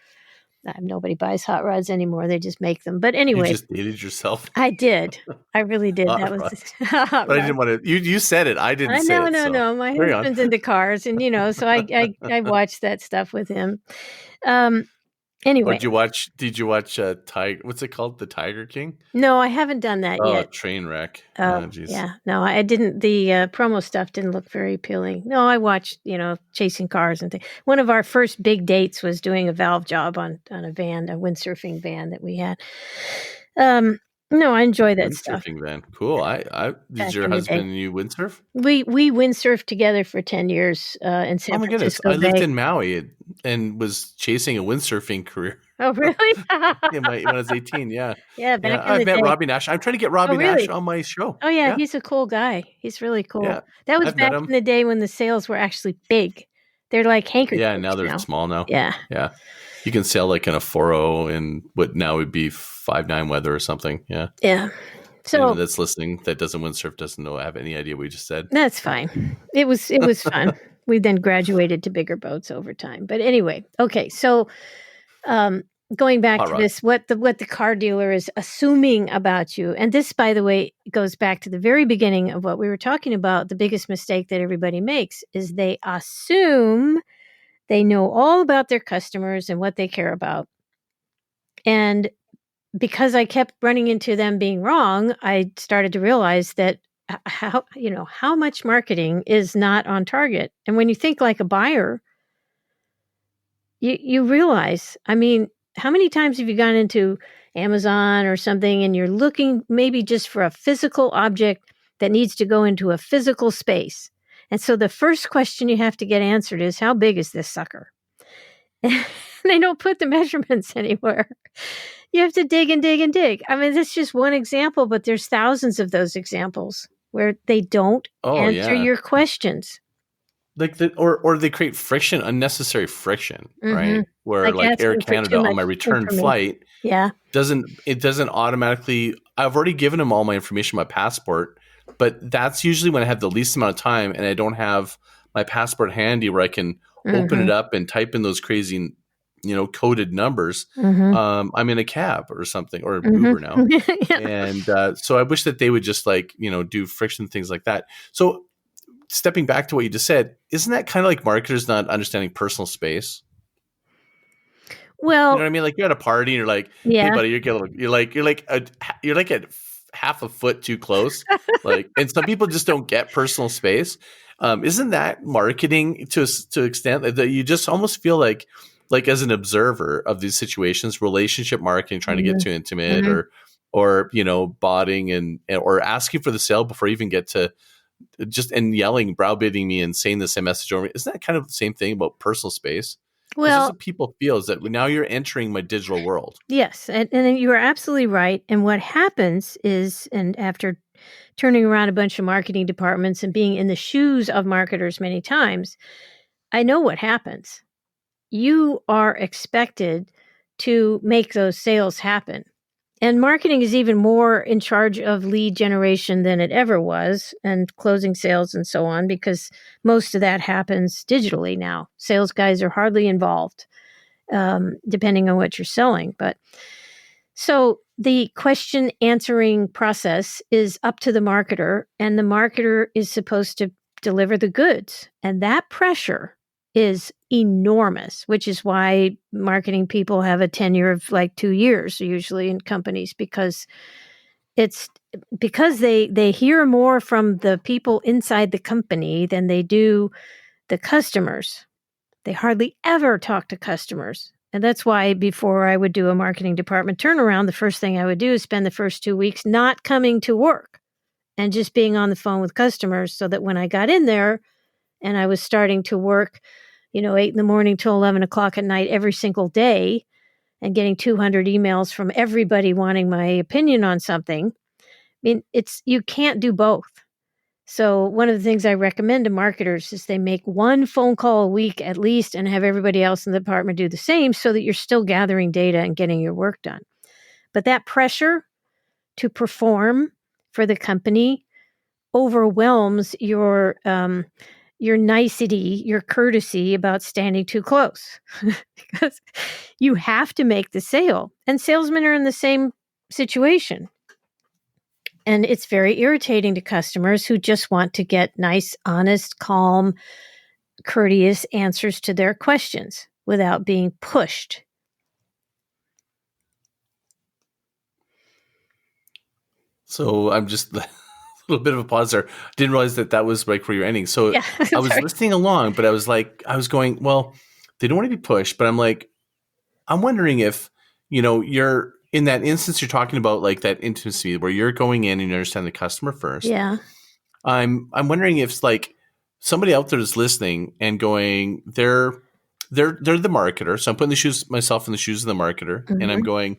Nobody buys hot rods anymore. They just make them. But You anyway, just dated yourself. I did. I really did. Hot That was rod. hot But I rod. didn't want to. You said it. I didn't say it. So No. My carry on. husband's into cars, and so I watched that stuff with him. Or Anyway, did you watch Tiger? What's it called? The Tiger King? no, I haven't done that Oh, yet. train wreck. Oh, Oh, geez. yeah, no, I didn't. The promo stuff didn't look very appealing. No, I watched, chasing cars and things. One of our first big dates was doing a valve job on a van, a windsurfing van that we had. No, I enjoy that stuff. Windsurfing van. Cool. I did Back your in the day. husband and you windsurf? We windsurfed together for 10 years in San Oh my goodness. Francisco I lived Bay. in Maui and was chasing a windsurfing career Oh, really? when I was 18. Yeah. Yeah, back in I've the met day. Robbie Nash. I'm trying to get Robbie Oh, Nash really? on my show. Oh, yeah, Yeah. he's a cool guy. He's really cool. Yeah. That was I've met back him. in the day when the sails were actually big. They're like handkerchiefs Yeah. Now they're small now. Yeah. Yeah. You can sail like in a 4.0 in what now would be 5.9 weather or something. Yeah. Yeah. So anyone that's listening that doesn't windsurf doesn't have any idea what we just said. That's fine. It was fun. We then graduated to bigger boats over time. But anyway, okay. So going back to this, what the car dealer is assuming about you, and this, by the way, goes back to the very beginning of what we were talking about. The biggest mistake that everybody makes is they assume they know all about their customers and what they care about. And because I kept running into them being wrong, I started to realize that how much marketing is not on target. And when you think like a buyer, you realize, I mean, how many times have you gone into Amazon or something and you're looking maybe just for a physical object that needs to go into a physical space? And so the first question you have to get answered is, how big is this sucker? They don't put the measurements anywhere. You have to dig and dig and dig. I mean, that's just one example, but there's thousands of those examples where they don't answer your questions. Like or they create friction, unnecessary friction, right? Where like Air Canada on my return flight, doesn't automatically. I've already given them all my information, my passport, but that's usually when I have the least amount of time and I don't have my passport handy where I can open it up and type in those crazy, coded numbers. I'm in a cab or something, or Uber now. And so I wish that they would just do friction things like that. So stepping back to what you just said, isn't that kind of like marketers not understanding personal space? Well, you know what I mean? Like you're at a party and you're like, hey buddy, you're like at half a foot too close. And some people just don't get personal space. Isn't that marketing to extent that you just almost feel like as an observer of these situations, relationship marketing, trying to get too intimate or botting or asking for the sale before you even get to and yelling, browbeating me and saying the same message over me. Isn't that kind of the same thing about personal space? Well, that's what people feel, is that now you're entering my digital world. Yes. And you are absolutely right. And what happens is, and after turning around a bunch of marketing departments and being in the shoes of marketers many times, I know what happens. You are expected to make those sales happen. And marketing is even more in charge of lead generation than it ever was, and closing sales and so on, because most of that happens digitally now. Sales guys are hardly involved, depending on what you're selling. But so the question answering process is up to the marketer, and the marketer is supposed to deliver the goods. And that pressure is enormous, which is why marketing people have a tenure of like 2 years usually in companies, because they hear more from the people inside the company than they do the customers. They hardly ever talk to customers. And that's why before I would do a marketing department turnaround, the first thing I would do is spend the first 2 weeks not coming to work and just being on the phone with customers, so that when I got in there and I was starting to work, 8 in the morning till 11 o'clock at night every single day and getting 200 emails from everybody wanting my opinion on something. I mean, you can't do both. So one of the things I recommend to marketers is they make one phone call a week at least and have everybody else in the department do the same, so that you're still gathering data and getting your work done. But that pressure to perform for the company overwhelms your nicety, your courtesy about standing too close, because you have to make the sale. And salesmen are in the same situation. And it's very irritating to customers who just want to get nice, honest, calm, courteous answers to their questions without being pushed. So I'm just a little bit of a pause there. Didn't realize that was like where you're ending. So Yeah, I was sorry. listening along, but I was going, well, they don't want to be pushed, but I'm like, I'm wondering if, you're in that instance you're talking about, like that intimacy where you're going in and you understand the customer first. Yeah. I'm wondering if like somebody out there is listening and going, they're the marketer. So I'm putting myself in the shoes of the marketer, Mm-hmm. and I'm going,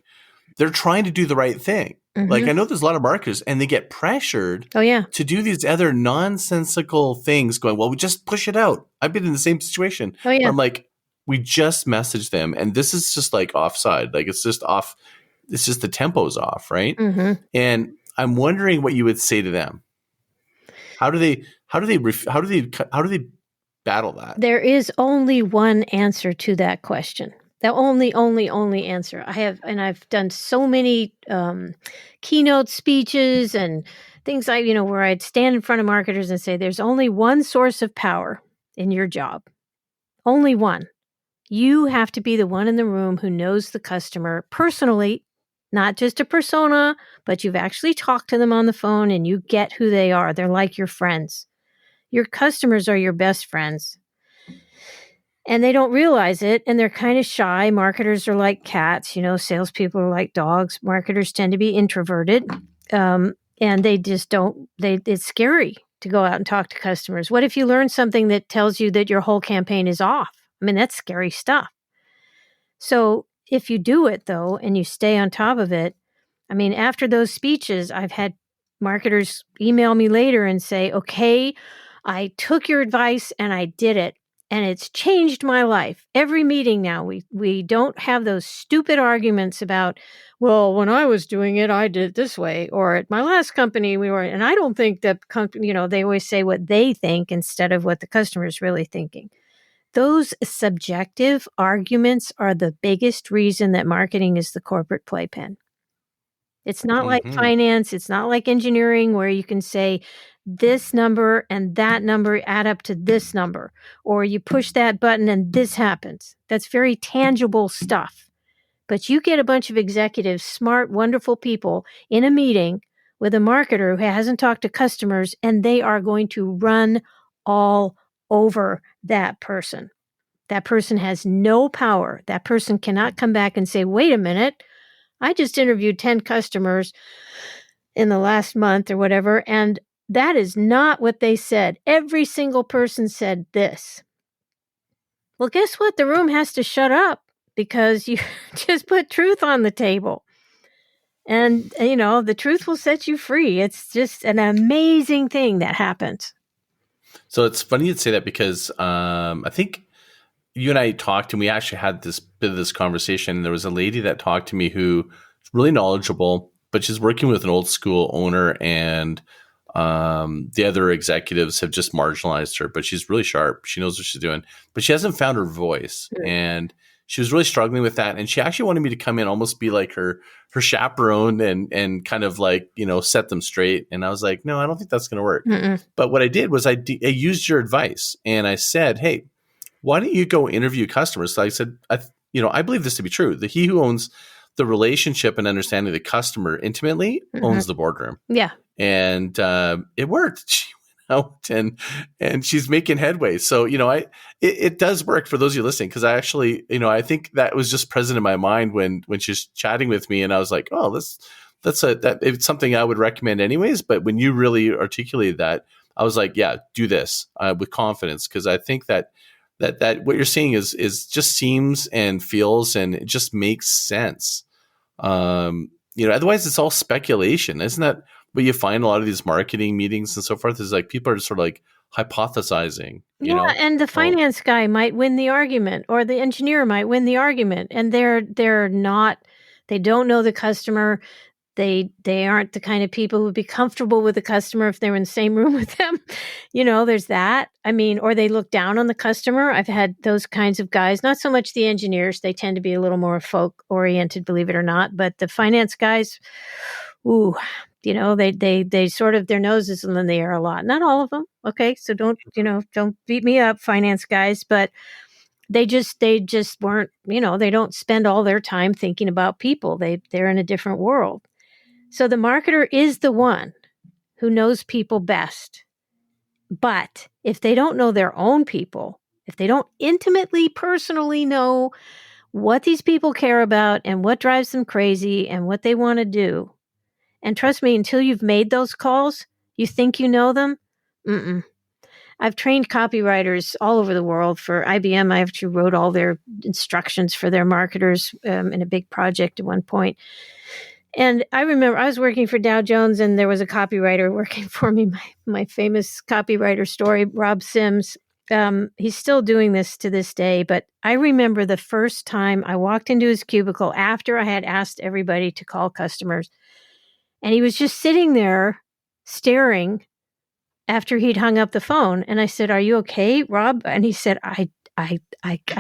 they're trying to do the right thing. Mm-hmm. Like I know there's a lot of marketers and they get pressured to do these other nonsensical things, going, well, we just push it out. I've been in the same situation. Oh, yeah. Where I'm like, we just messaged them and this is just like offside. Like it's just off. It's just the tempo's off. Right. Mm-hmm. And I'm wondering what you would say to them. How do they battle that? There is only one answer to that question. The only answer. I've done so many keynote speeches and things where I'd stand in front of marketers and say, there's only one source of power in your job. Only one. You have to be the one in the room who knows the customer personally, not just a persona, but you've actually talked to them on the phone and you get who they are. They're like your friends. Your customers are your best friends. And they don't realize it, and they're kind of shy. Marketers are like cats, salespeople are like dogs. Marketers tend to be introverted, and they just don't. It's scary to go out and talk to customers. What if you learn something that tells you that your whole campaign is off? I mean, that's scary stuff. So if you do it though, and you stay on top of it, I mean, after those speeches, I've had marketers email me later and say, okay, I took your advice and I did it. And it's changed my life. Every meeting now, we don't have those stupid arguments about, well, when I was doing it, I did it this way. Or at my last company, we were, and I don't think that, they always say what they think instead of what the customer is really thinking. Those subjective arguments are the biggest reason that marketing is the corporate playpen. It's not like finance. It's not like engineering where you can say this number and that number add up to this number, or you push that button and this happens. That's very tangible stuff. But you get a bunch of executives, smart, wonderful people in a meeting with a marketer who hasn't talked to customers, and they are going to run all over that person. That person has no power. That person cannot come back and say, wait a minute, I just interviewed 10 customers in the last month or whatever, and that is not what they said. Every single person said this. Well, guess what? The room has to shut up because you just put truth on the table. And, the truth will set you free. It's just an amazing thing that happens. So it's funny you'd say that because I think you and I talked and we actually had this bit of this conversation. And there was a lady that talked to me who really knowledgeable, but she's working with an old school owner, and the other executives have just marginalized her. But she's really sharp. She knows what she's doing, but she hasn't found her voice, and she was really struggling with that. And she actually wanted me to come in, almost be like her chaperone, and kind of like, set them straight. And I was like, no, I don't think that's going to work. Mm-mm. But what I did was I used your advice, and I said, hey, why don't you go interview customers? So I said, I believe this to be true. He who owns the relationship and understanding the customer intimately owns the boardroom. Yeah. And it worked. She went out and she's making headway. So, it does work for those of you listening, because I actually, I think that was just present in my mind when she's chatting with me, and I was like, oh, it's something I would recommend anyways. But when you really articulated that, I was like, yeah, do this with confidence, because I think that what you're seeing is just seems and feels, and it just makes sense. Otherwise it's all speculation. Isn't that what you find a lot of these marketing meetings and so forth, is like people are just sort of like hypothesizing, and the finance guy might win the argument, or the engineer might win the argument, and they're not, they don't know the customer. They aren't the kind of people who would be comfortable with the customer if they were in the same room with them. There's that. I mean, or they look down on the customer. I've had those kinds of guys, not so much the engineers. They tend to be a little more folk oriented, believe it or not. But the finance guys, ooh, they sort of, their noses in the air a lot. Not all of them. Okay. So don't beat me up, finance guys, but they just weren't, they don't spend all their time thinking about people. They're in a different world. So the marketer is the one who knows people best. But if they don't know their own people, if they don't intimately, personally know what these people care about and what drives them crazy and what they want to do, and trust me, until you've made those calls, you think you know them? Mm-mm. I've trained copywriters all over the world. For IBM, I actually wrote all their instructions for their marketers in a big project at one point. And I remember I was working for Dow Jones, and there was a copywriter working for me, my famous copywriter story, Rob Sims. He's still doing this to this day, but I remember the first time I walked into his cubicle after I had asked everybody to call customers, and he was just sitting there staring after he'd hung up the phone. And I said, "Are you okay, Rob?" And he said, I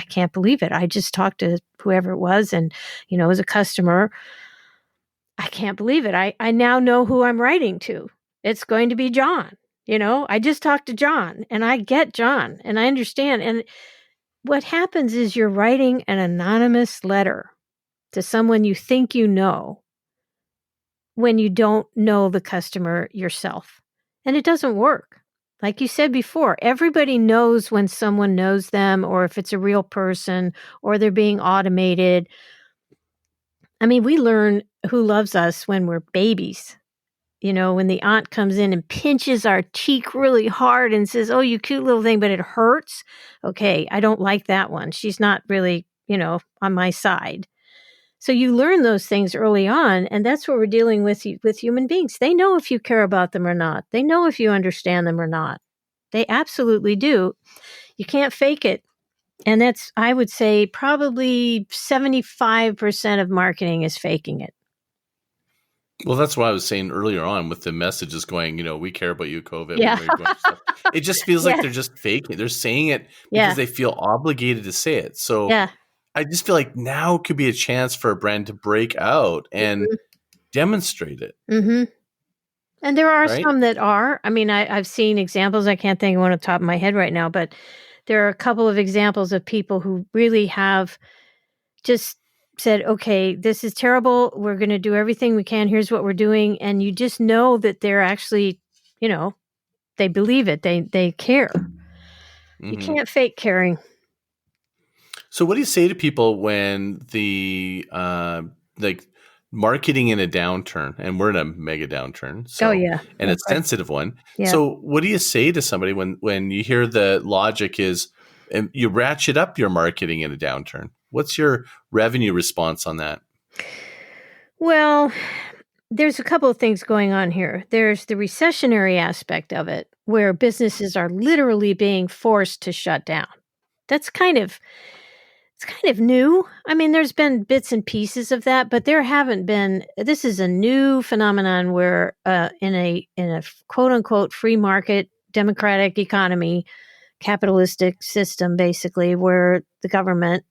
can't believe it. I just talked to whoever it was, and, it was a customer. I can't believe it. I now know who I'm writing to. It's going to be John. I just talked to John, and I get John, and I understand. And what happens is you're writing an anonymous letter to someone you think you know when you don't know the customer yourself. And it doesn't work. Like you said before, everybody knows when someone knows them, or if it's a real person, or they're being automated. I mean, we learn who loves us when we're babies. When the aunt comes in and pinches our cheek really hard and says, "Oh, you cute little thing, but it hurts." Okay, I don't like that one. She's not really, on my side. So you learn those things early on, and that's what we're dealing with human beings. They know if you care about them or not. They know if you understand them or not. They absolutely do. You can't fake it. And that's, I would say, probably 75% of marketing is faking it. Well, that's what I was saying earlier on with the messages going, we care about you, COVID. Yeah. It just feels like they're just faking it. They're saying it because they feel obligated to say it. So I just feel like now could be a chance for a brand to break out and demonstrate it. Mm-hmm. And there are some that are. I mean, I've seen examples. I can't think of one off the top of my head right now, but there are a couple of examples of people who really have just said, okay, this is terrible. We're going to do everything we can. Here's what we're doing. And you just know that they're actually, they believe it. They care. Mm-hmm. You can't fake caring. So what do you say to people when the marketing in a downturn, and we're in a mega downturn, so, and it's a sensitive one. Yeah. So what do you say to somebody when you hear the logic is, and you ratchet up your marketing in a downturn? What's your revenue response on that? Well, there's a couple of things going on here. There's the recessionary aspect of it, where businesses are literally being forced to shut down. That's kind of It's kind of new. I mean, there's been bits and pieces of that, but there haven't been. This is a new phenomenon where, in a quote unquote free market democratic economy, capitalistic system, basically, where the government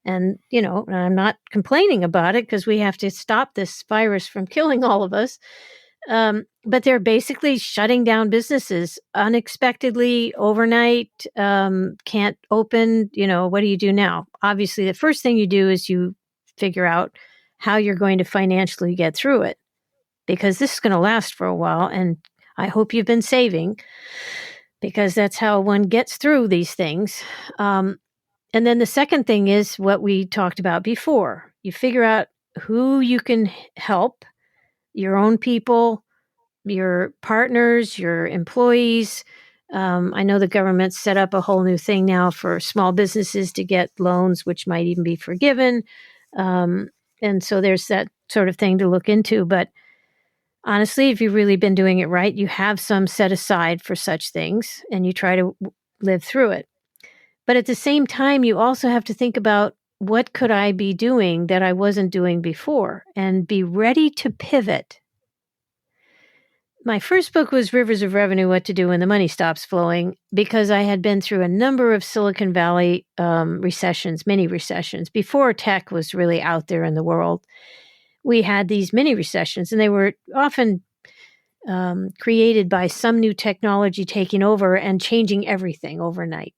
and I'm not complaining about it because we have to stop this virus from killing all of us. But they're basically shutting down businesses unexpectedly overnight. Can't open. What do you do now? Obviously, the first thing you do is you figure out how you're going to financially get through it, because this is going to last for a while. And I hope you've been saving, because that's how one gets through these things. And then the second thing is what we talked about before. You figure out who you can help, your own people, your partners, your employees. I know the government set up a whole new thing now for small businesses to get loans, which might even be forgiven. And so there's that sort of thing to look into. But honestly, if you've really been doing it right, you have some set aside for such things and you try to live through it. But at the same time, you also have to think about, what could I be doing that I wasn't doing before, and be ready to pivot. My first book was Rivers of Revenue, What to Do When the Money Stops Flowing, because I had been through a number of Silicon Valley recessions, mini recessions, before tech was really out there in the world. We had these mini recessions, and they were often created by some new technology taking over and changing everything overnight.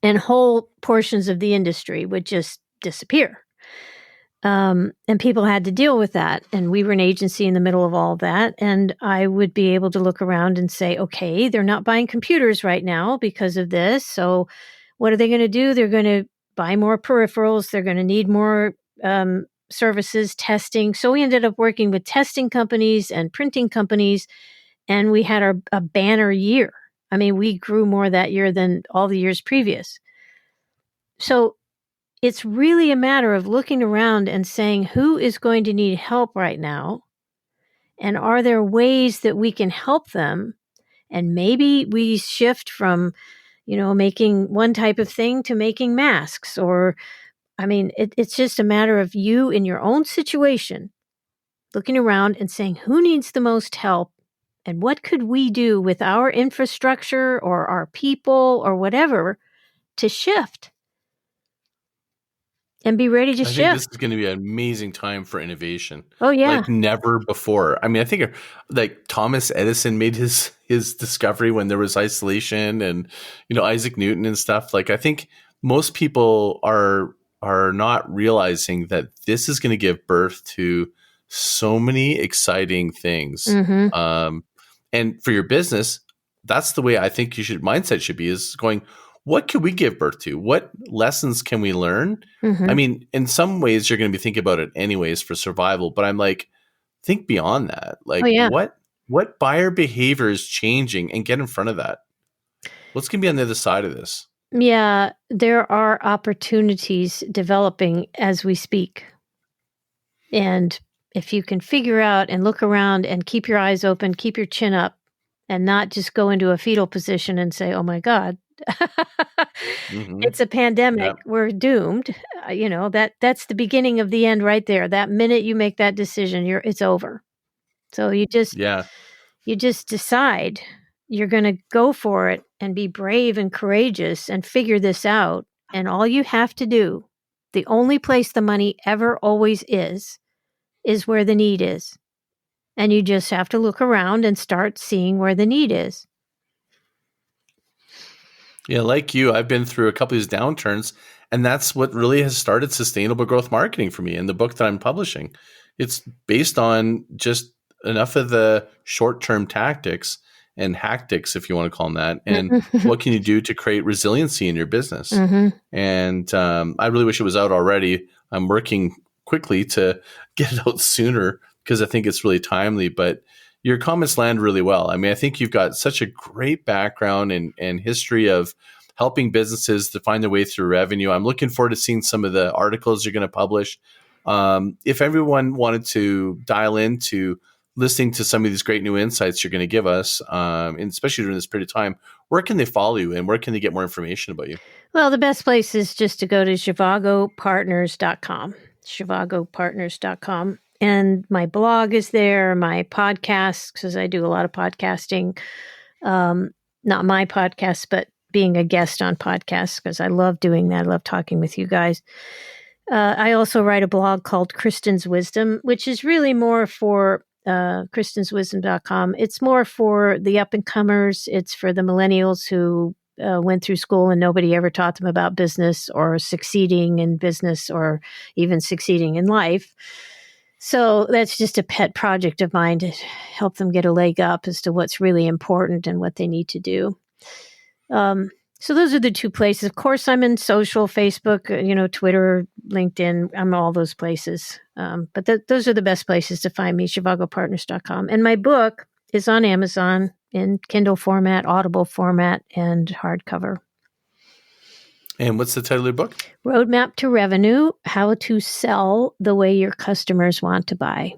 And whole portions of the industry would just disappear. And people had to deal with that. And we were an agency in the middle of all of that. And I would be able to look around and say, okay, they're not buying computers right now because of this. So what are they going to do? They're going to buy more peripherals. They're going to need more services, testing. So we ended up working with testing companies and printing companies. And we had a banner year. I mean, we grew more that year than all the years previous. So it's really a matter of looking around and saying, who is going to need help right now? And are there ways that we can help them? And maybe we shift from, making one type of thing to making masks. Or, I mean, it's just a matter of you in your own situation, looking around and saying, who needs the most help? And what could we do with our infrastructure or our people or whatever to shift? And be ready to I shift. think this is going to be an amazing time for innovation. Oh, yeah. Like never before. I mean, I think like Thomas Edison made his discovery when there was isolation, and, Isaac Newton and stuff. Like, I think most people are not realizing that this is going to give birth to so many exciting things. Mm-hmm. And for your business, that's the way I think mindset should be, is going, what can we give birth to? What lessons can we learn? Mm-hmm. I mean, in some ways you're going to be thinking about it anyways for survival, but I'm like, think beyond that. Like, what buyer behavior is changing, and get in front of that. What's going to be on the other side of this? Yeah, there are opportunities developing as we speak. And if you can figure out and look around and keep your eyes open, keep your chin up, and not just go into a fetal position and say, oh my God, Mm-hmm. it's a pandemic. Yep. We're doomed. That's the beginning of the end right there. That minute you make that decision, it's over. So you just decide you're going to go for it and be brave and courageous and figure this out. And all you have to do, the only place the money ever always is where the need is. And you just have to look around and start seeing where the need is. Yeah, like you, I've been through a couple of these downturns, and that's what really has started sustainable growth marketing for me. And the book that I'm publishing, it's based on just enough of the short-term tactics and hactics, if you want to call them that, and what can you do to create resiliency in your business. Mm-hmm. And I really wish it was out already. I'm working quickly to get it out sooner because I think it's really timely, but your comments land really well. I mean, I think you've got such a great background and history of helping businesses to find their way through revenue. I'm looking forward to seeing some of the articles you're going to publish. If everyone wanted to dial into listening to some of these great new insights you're going to give us, and especially during this period of time, where can they follow you and where can they get more information about you? Well, the best place is just to go to zhivagopartners.com. And my blog is there, my podcasts, because I do a lot of podcasting. Not my podcast, but being a guest on podcasts, because I love doing that. I love talking with you guys. I also write a blog called Kristin's Wisdom, which is really more for kristinswisdom.com. It's more for the up-and-comers. It's for the millennials who went through school and nobody ever taught them about business or succeeding in business or even succeeding in life. So that's just a pet project of mine to help them get a leg up as to what's really important and what they need to do. So those are the two places. Of course, I'm in social, Facebook, Twitter, LinkedIn. I'm all those places. But those are the best places to find me, zhivagopartners.com. And my book is on Amazon in Kindle format, Audible format, and hardcover. And what's the title of your book? Roadmap to Revenue, How to Sell the Way Your Customers Want to Buy.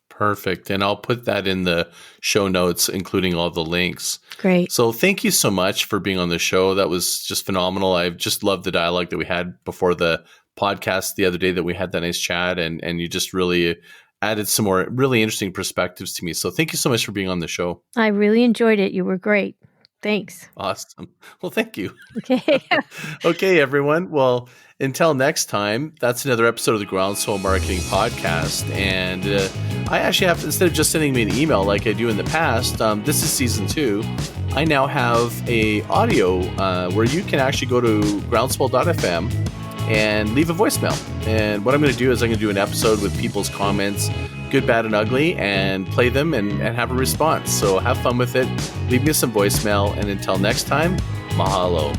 Perfect. And I'll put that in the show notes, including all the links. Great. So thank you so much for being on the show. That was just phenomenal. I've just loved the dialogue that we had before the podcast the other day that we had that nice chat. And you just really added some more really interesting perspectives to me. So thank you so much for being on the show. I really enjoyed it. You were great. Thanks. Awesome. Well, thank you. Okay. Okay, everyone. Well, until next time, that's another episode of the Groundswell Marketing Podcast. And I actually have, instead of just sending me an email like I do in the past, this is season 2. I now have a audio where you can actually go to groundswell.fm and leave a voicemail. And what I'm going to do is I'm going to do an episode with people's comments, good, bad, and ugly, and play them and have a response. So have fun with it. Leave me some voicemail. And until next time, mahalo.